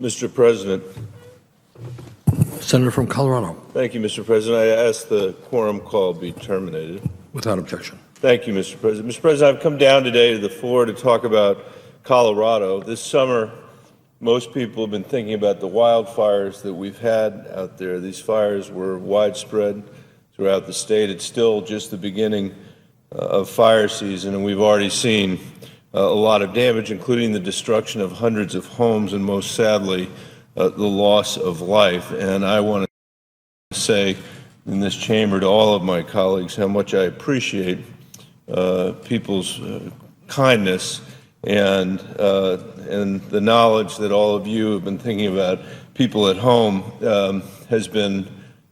Mr. President. Senator from Colorado. Thank you, Mr. President. I ask the quorum call be terminated. Without objection. Thank you, Mr. President. Mr. President, I've come down today to the floor to talk about Colorado. This summer, most people have been thinking about the wildfires that we've had out there. These fires were widespread throughout the state. It's still just the beginning of fire season, and we've already seen a lot of damage, including the destruction of hundreds of homes and, most sadly, the loss of life. And I want to say in this chamber to all of my colleagues how much I appreciate people's kindness and the knowledge that all of you have been thinking about people at home has been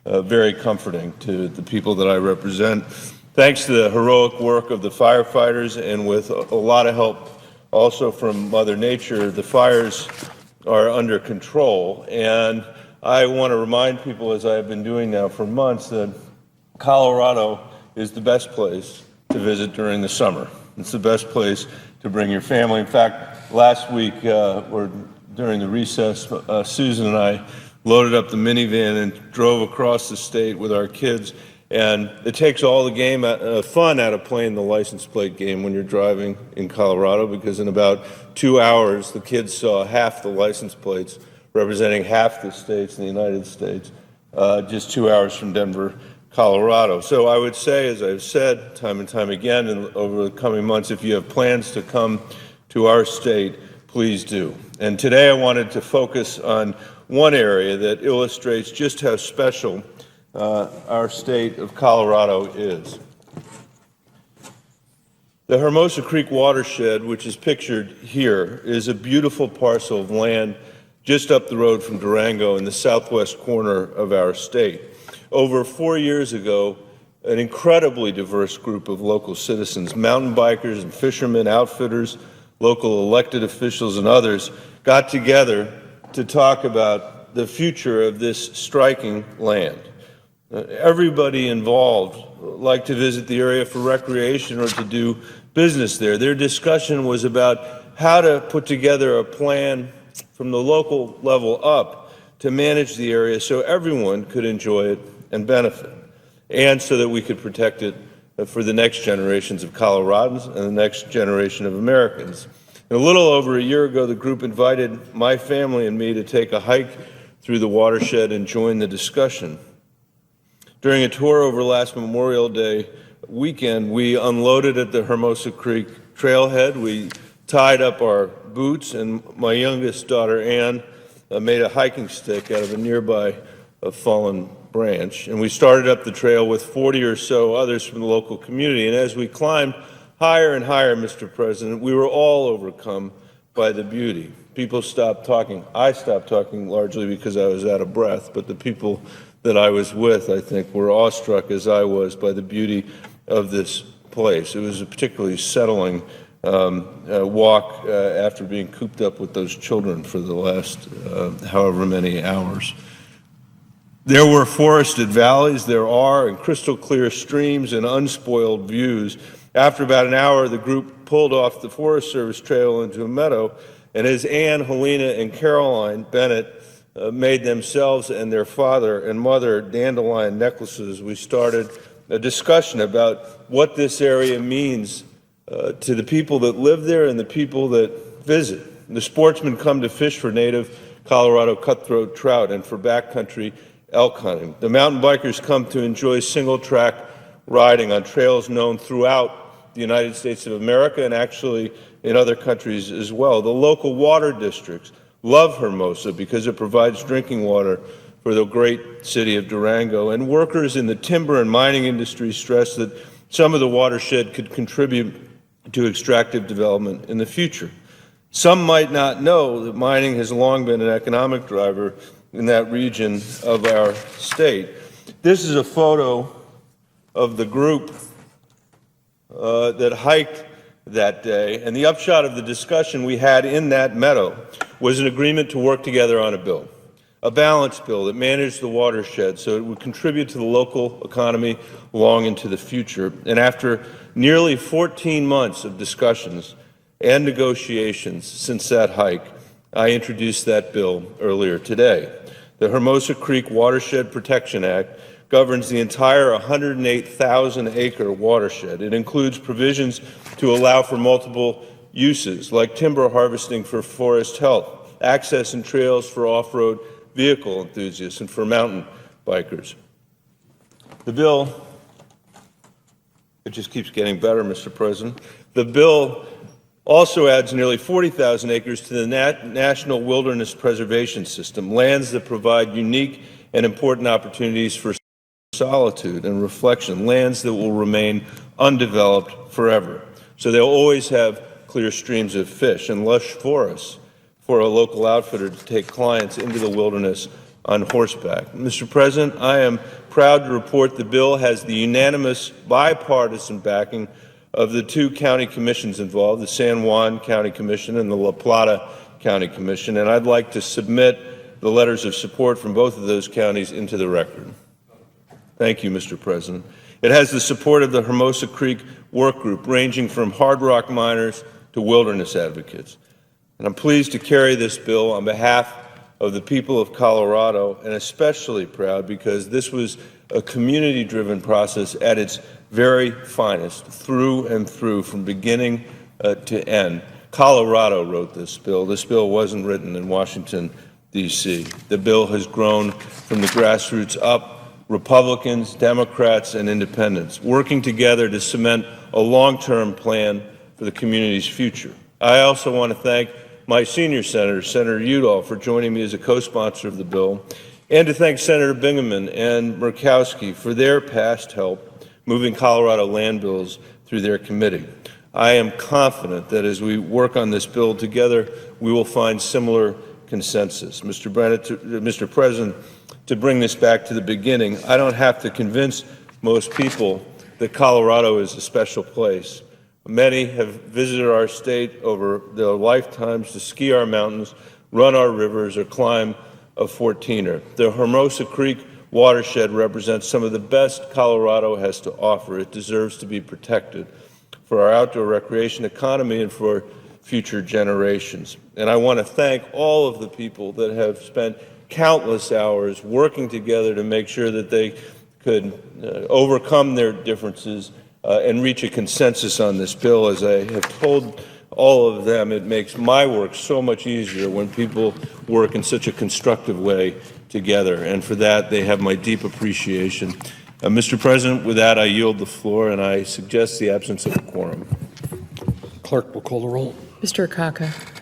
very comforting to the people that I represent. Thanks to the heroic work of the firefighters and with a lot of help also from Mother Nature, the fires are under control. And I want to remind people, as I've been doing now for months, that Colorado is the best place to visit during the summer. It's the best place to bring your family. In fact, last week, or during the recess, Susan and I loaded up the minivan and drove across the state with our kids. And it takes all the fun out of playing the license plate game when you're driving in Colorado, because in about 2 hours, the kids saw half the license plates representing half the states in the United States, just 2 hours from Denver, Colorado. So I would say, as I've said time and time again, and over the coming months, if you have plans to come to our state, please do. And today I wanted to focus on one area that illustrates just how special our state of Colorado is. The Hermosa Creek watershed, which is pictured here, is a beautiful parcel of land just up the road from Durango in the southwest corner of our state. Over 4 years ago, an incredibly diverse group of local citizens, mountain bikers and fishermen, outfitters, local elected officials, and others got together to talk about the future of this striking land. Everybody involved liked to visit the area for recreation or to do business there. Their discussion was about how to put together a plan from the local level up to manage the area so everyone could enjoy it and benefit, and so that we could protect it for the next generations of Coloradans and the next generation of Americans. And a little over a year ago, the group invited my family and me to take a hike through the watershed and join the discussion. During a tour over last Memorial Day weekend, we unloaded at the Hermosa Creek trailhead. We tied up our boots, and my youngest daughter, Ann, made a hiking stick out of a nearby fallen branch. And we started up the trail with 40 or so others from the local community. And as we climbed higher and higher, Mr. President, we were all overcome by the beauty. People stopped talking. I stopped talking largely because I was out of breath, but the people that I was with, I think, were awestruck, as I was, by the beauty of this place. It was a particularly settling walk after being cooped up with those children for the last however many hours. There were forested valleys, and crystal clear streams and unspoiled views. After about an hour, the group pulled off the Forest Service trail into a meadow, and as Ann, Helena, and Caroline Bennet made themselves and their father and mother dandelion necklaces, we started a discussion about what this area means to the people that live there and the people that visit. The sportsmen come to fish for native Colorado cutthroat trout and for backcountry elk hunting. The mountain bikers come to enjoy single-track riding on trails known throughout the United States of America and actually in other countries as well. The local water districts love Hermosa because it provides drinking water for the great city of Durango, and workers in the timber and mining industry stress that some of the watershed could contribute to extractive development in the future. Some might not know that mining has long been an economic driver in that region of our state. This is a photo of the group that hiked that day, and the upshot of the discussion we had in that meadow was an agreement to work together on a balanced bill that managed the watershed so it would contribute to the local economy long into the future. And after nearly 14 months of discussions and negotiations since that hike, I introduced that bill earlier today. The Hermosa Creek Watershed Protection Act governs the entire 108,000-acre watershed. It includes provisions to allow for multiple uses, like timber harvesting for forest health, access and trails for off-road vehicle enthusiasts and for mountain bikers. The bill, it just keeps getting better, Mr. President. The bill also adds nearly 40,000 acres to the National Wilderness Preservation System, lands that provide unique and important opportunities for solitude and reflection, lands that will remain undeveloped forever. So they'll always have clear streams of fish and lush forests for a local outfitter to take clients into the wilderness on horseback. Mr. President, I am proud to report the bill has the unanimous bipartisan backing of the two county commissions involved, the San Juan County Commission and the La Plata County Commission, and I'd like to submit the letters of support from both of those counties into the record. Thank you, Mr. President. It has the support of the Hermosa Creek Work Group, ranging from hard rock miners to wilderness advocates. And I'm pleased to carry this bill on behalf of the people of Colorado, and especially proud because this was a community-driven process at its very finest, through and through, from beginning to end. Colorado wrote this bill. This bill wasn't written in Washington, D.C. The bill has grown from the grassroots up, Republicans, Democrats, and independents, working together to cement a long-term plan for the community's future. I also want to thank my senior senator, Senator Udall, for joining me as a co-sponsor of the bill, and to thank Senator Bingaman and Murkowski for their past help moving Colorado land bills through their committee. I am confident that as we work on this bill together, we will find similar consensus. Mr. President, to bring this back to the beginning, I don't have to convince most people that Colorado is a special place. Many have visited our state over their lifetimes to ski our mountains, run our rivers, or climb a 14er. The Hermosa Creek watershed represents some of the best Colorado has to offer. It deserves to be protected for our outdoor recreation economy and for future generations. And I want to thank all of the people that have spent countless hours working together to make sure that they could overcome their differences and reach a consensus on this bill. As I have told all of them, it makes my work so much easier when people work in such a constructive way together, and for that they have my deep appreciation. Mr. President, with that I yield the floor, and I suggest the absence of a quorum. Clerk will call the roll. Mr. Akaka.